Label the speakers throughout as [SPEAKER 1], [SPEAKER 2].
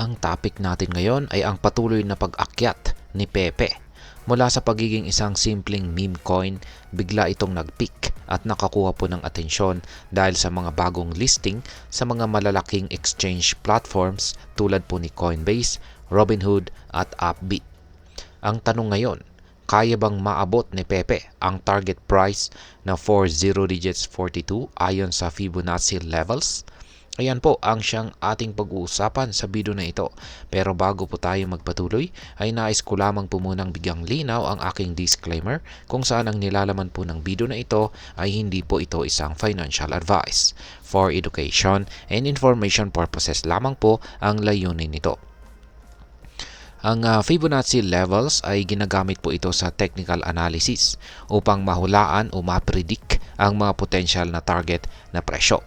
[SPEAKER 1] Ang topic natin ngayon ay ang patuloy na pag-akyat ni Pepe. Mula sa pagiging isang simpleng meme coin, bigla itong nag-peak at nakakuha po ng atensyon dahil sa mga bagong listing sa mga malalaking exchange platforms tulad po ni Coinbase, Robinhood at Upbit. Ang tanong ngayon, kaya bang maabot ni Pepe ang target price na 40 digits 42 ayon sa Fibonacci levels? Ayan po ang siyang ating pag-uusapan sa video na ito. Pero bago po tayo magpatuloy, ay nais ko lamang po munang bigyang linaw ang aking disclaimer kung saan ang nilalaman po ng video na ito ay hindi po ito isang financial advice. For education and information purposes lamang po ang layunin nito. Ang Fibonacci levels ay ginagamit po ito sa technical analysis upang mahulaan o ma-predict ang mga potential na target na presyo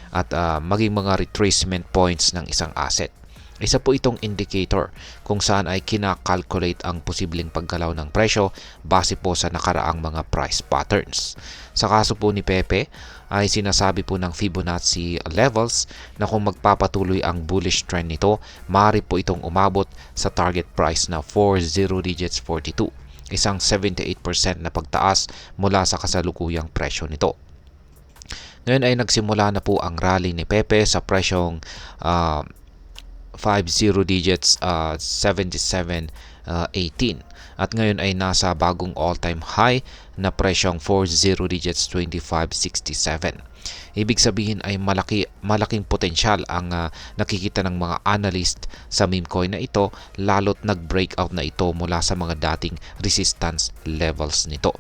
[SPEAKER 1] at maging mga retracement points ng isang asset. Isa po itong indicator kung saan ay kinakalculate ang posibleng paggalaw ng presyo base po sa nakaraang mga price patterns. Sa kaso po ni Pepe ay sinasabi po ng Fibonacci levels na kung magpapatuloy ang bullish trend nito, maaari po itong umabot sa target price na 40 digits 42, isang 78% na pagtaas mula sa kasalukuyang presyo nito. Ngayon ay nagsimula na po ang rally ni Pepe sa presyong 50 digits 77.18 at ngayon ay nasa bagong all-time high na presyong 40 digits 25.67. Ibig sabihin ay malaking potensyal ang nakikita ng mga analyst sa meme coin na ito, lalo't nag-breakout na ito mula sa mga dating resistance levels nito.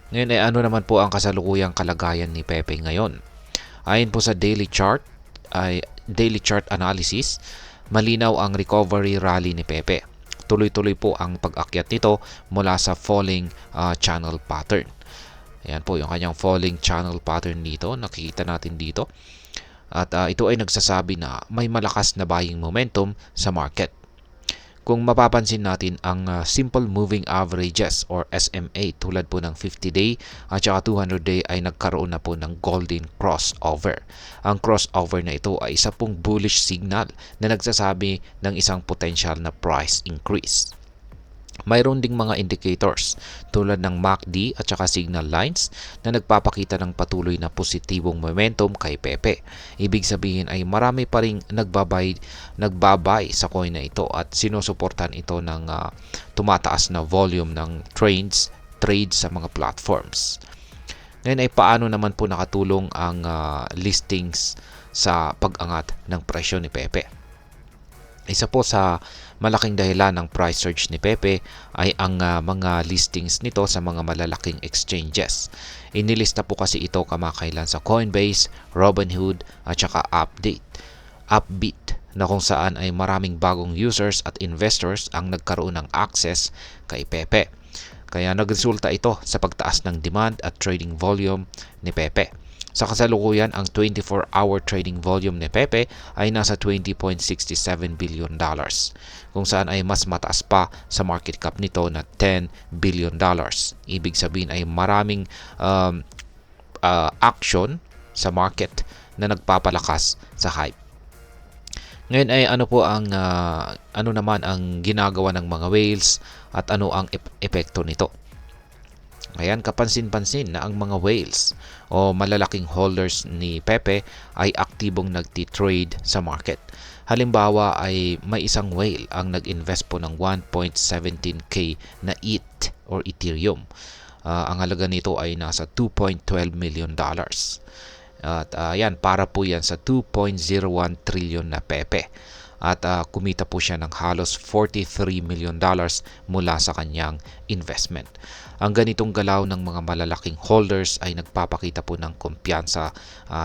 [SPEAKER 1] Ngayon ay ano naman po ang kasalukuyang kalagayan ni Pepe ngayon? Ayon po sa daily chart analysis, malinaw ang recovery rally ni Pepe. Tuloy-tuloy po ang pag-akyat nito mula sa falling channel pattern. Ayan po yung kanyang falling channel pattern dito, nakikita natin dito. At ito ay nagsasabi na may malakas na buying momentum sa market. Kung mapapansin natin ang simple moving averages or SMA tulad po ng 50-day at saka 200-day ay nagkaroon na po ng golden crossover. Ang crossover na ito ay isa pong bullish signal na nagsasabi ng isang potential na price increase. Mayroon ding mga indicators tulad ng MACD at saka signal lines na nagpapakita ng patuloy na positibong momentum kay Pepe. Ibig sabihin ay marami pa ring nagbabay sa coin na ito at sinusuportan ito ng tumataas na volume ng trades sa mga platforms. Ngayon ay paano naman po nakatulong ang listings sa pag-angat ng presyo ni Pepe? Isa po sa malaking dahilan ng price surge ni Pepe ay ang mga listings nito sa mga malalaking exchanges. Inilista po kasi ito kamakailan sa Coinbase, Robinhood at saka Upbit na kung saan ay maraming bagong users at investors ang nagkaroon ng access kay Pepe. Kaya nagresulta ito sa pagtaas ng demand at trading volume ni Pepe. Sa kasalukuyan, ang 24-hour trading volume ni Pepe ay nasa $20.67 billion, kung saan ay mas mataas pa sa market cap nito na $10 billion. Ibig sabihin ay maraming action sa market na nagpapalakas sa hype. Ngayon ay ano naman ang ginagawa ng mga whales at ano ang epekto nito? Ayan, kapansin-pansin na ang mga whales o malalaking holders ni Pepe ay aktibong nagtitrade sa market. Halimbawa ay may isang whale ang nag-invest po ng 1.17k na ETH or Ethereum. Ang halaga nito ay nasa $2.12 million. At yan, para po yan sa 2.01 trillion na Pepe. At kumita po siya ng halos $43 million mula sa kanyang investment. Ang ganitong galaw ng mga malalaking holders ay nagpapakita po ng kumpiyansa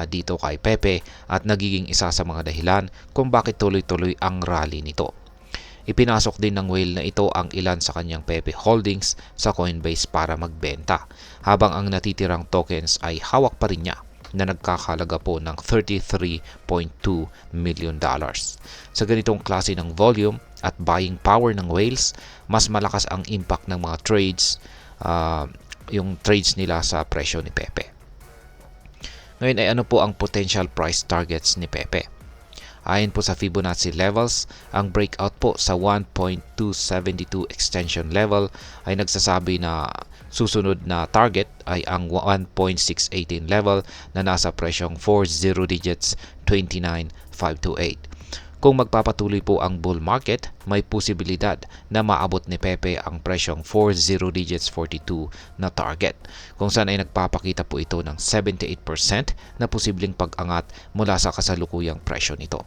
[SPEAKER 1] dito kay Pepe at nagiging isa sa mga dahilan kung bakit tuloy-tuloy ang rally nito. Ipinasok din ng whale na ito ang ilan sa kanyang Pepe holdings sa Coinbase para magbenta, habang ang natitirang tokens ay hawak pa rin niya na nagkakalaga po ng $33.2 million. Sa ganitong klase ng volume at buying power ng whales, mas malakas ang impact ng mga trades, yung trades nila sa presyo ni Pepe. Ngayon ay ano po ang potential price targets ni Pepe? Ayon po sa Fibonacci levels, ang breakout po sa 1.272 extension level ay nagsasabi na susunod na target ay ang 1.618 level na nasa presyong 40 digits 29,528. Kung magpapatuloy po ang bull market, may posibilidad na maabot ni Pepe ang presyong 40 digits 42 na target, kung saan ay nagpapakita po ito ng 78% na posibleng pag-angat mula sa kasalukuyang presyo nito.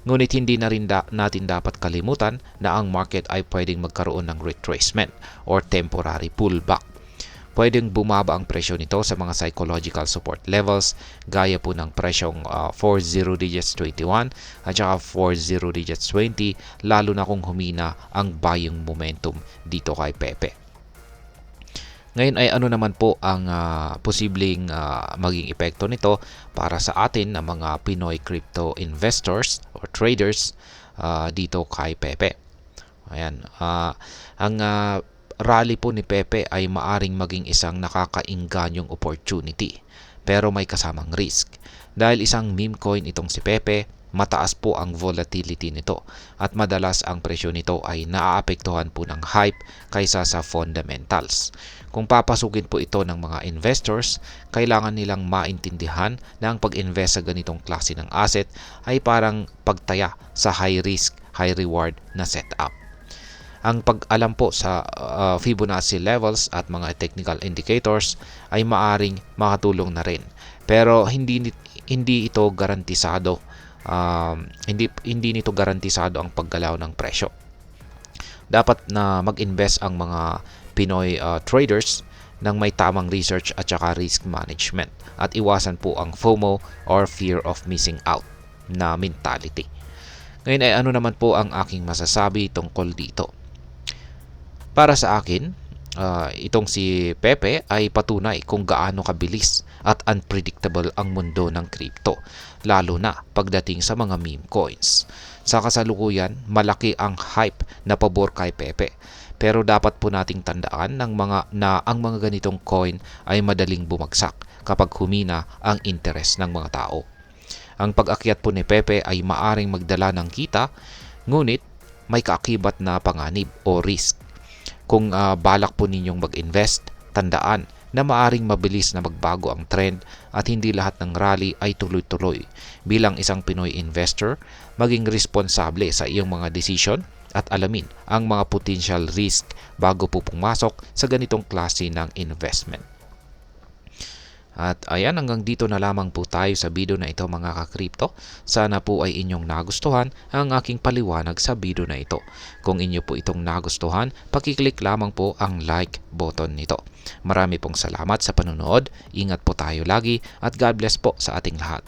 [SPEAKER 1] Ngunit hindi na rin natin dapat kalimutan na ang market ay pwedeng magkaroon ng retracement or temporary pullback. Pwedeng bumaba ang presyo nito sa mga psychological support levels gaya po ng presyong 40 digits 21 at saka 40 digits 20, lalo na kung humina ang buying momentum dito kay Pepe. Ngayon ay ano naman po ang posibleng maging epekto nito para sa atin na mga Pinoy crypto investors or traders dito kay Pepe. Ayan, ang rally po ni Pepe ay maaring maging isang nakakaingganyong opportunity, pero may kasamang risk. Dahil isang meme coin itong si Pepe, mataas po ang volatility nito at madalas ang presyo nito ay naaapektuhan po ng hype kaysa sa fundamentals. Kung papasukin po ito ng mga investors, kailangan nilang maintindihan na ang pag-invest sa ganitong klase ng asset ay parang pagtaya sa high risk, high reward na setup. Ang pag-alam po sa Fibonacci levels at mga technical indicators ay maaring makatulong na rin. Pero hindi ito garantisado. Hindi nito garantisado ang paggalaw ng presyo. Dapat na mag-invest ang mga Pinoy traders ng may tamang research at saka risk management at iwasan po ang FOMO or fear of missing out na mentality. Ngayon ay ano naman po ang aking masasabi tungkol dito. Para sa akin, itong si Pepe ay patunay kung gaano kabilis at unpredictable ang mundo ng crypto, lalo na pagdating sa mga meme coins. Sa kasalukuyan, malaki ang hype na pabor kay Pepe. Pero dapat po nating tandaan ang mga ganitong coin ay madaling bumagsak kapag humina ang interes ng mga tao. Ang pag-akyat po ni Pepe ay maaring magdala ng kita, ngunit may kaakibat na panganib o risk. Kung balak po ninyong mag-invest, tandaan na maaring mabilis na magbago ang trend at hindi lahat ng rally ay tuloy-tuloy. Bilang isang Pinoy investor, maging responsable sa iyong mga desisyon at alamin ang mga potential risk bago po pumasok sa ganitong klase ng investment. At ayan, hanggang dito na lamang po tayo sa video na ito mga ka-crypto. Sana po ay inyong nagustuhan ang aking paliwanag sa video na ito. Kung inyo po itong nagustuhan, pakiclick lamang po ang like button nito. Marami pong salamat sa panonood. Ingat po tayo lagi at God bless po sa ating lahat.